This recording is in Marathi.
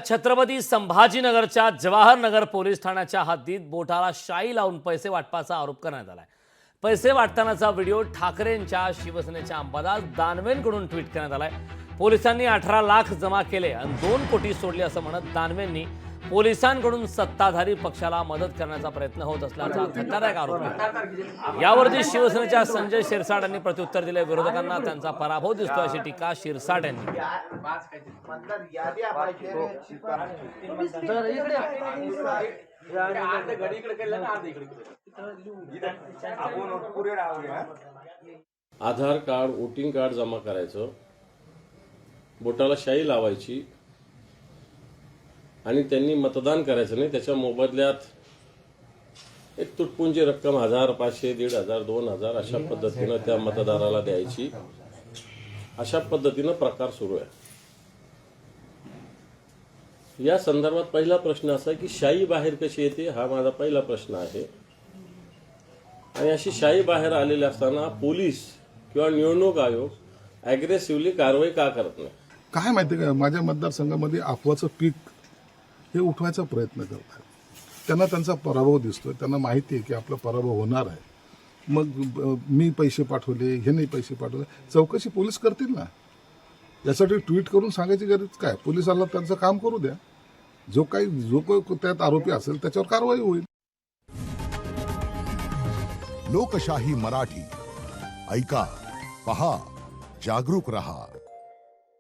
छत्रपती संभाजीनगरच्या जवाहरनगर पोलीस ठाण्याच्या हद्दीत बोटाला शाई लावून पैसे वाटपाचा आरोप करण्यात आलाय। पैसे वाटतानाचा व्हिडिओ ठाकरेंच्या शिवसेनेच्या अंबादास दानवेंकडून ट्विट करण्यात आलाय। पोलिसांनी 18 लाख जमा केले आणि 2 कोटी सोडले असं म्हणत दानवेंनी पोलिसांकडून सत्ताधारी पक्षाला मदत करण्याचा प्रयत्न होत असल्याचा धक्कादायक आरोप केला। यावरती शिवसेनेच्या संजय शिरसाट यांनी प्रत्युत्तर दिले। विरोधकांना त्यांचा पराभव दिसतो अशी टीका शिरसाट यांनी केली। आधार कार्ड, वोटिंग कार्ड जमा करायचं, बोटाला शाई लावायची आणि त्यांनी मतदान करायचं नाही। त्याच्या मोबदल्यात एक तुटपुंजी रक्कम 1000, 500, 1500, 2000 अशा पद्धतीनं त्या मतदाराला द्यायची। अशा पद्धतीनं प्रकार सुरू आहे। या संदर्भात पहिला प्रश्न असा आहे की शाई बाहेर कशी येते, हा माझा पहिला प्रश्न आहे। आणि अशी शाई बाहेर आलेली असताना पोलीस किंवा निवडणूक आयोग अग्रेसिव्हली कारवाई का करत नाही? काय माहिती का, माझ्या मतदारसंघामध्ये अफवाचं पीक हे उठवायचा प्रयत्न करतात। त्यांना त्यांचा पराभव दिसतोय, त्यांना माहिती आहे की आपला पराभव होणार आहे। मग मी पैसे पाठवले, हे नाही पैसे पाठवले, चौकशी पोलीस करतील ना। यासाठी ट्विट करून सांगायची गरज काय? पोलिसांना त्यांचं काम करू द्या। जो काही त्यात आरोपी असेल त्याच्यावर कारवाई होईल। लोकशाही मराठी ऐका, पहा, जागरूक रहा।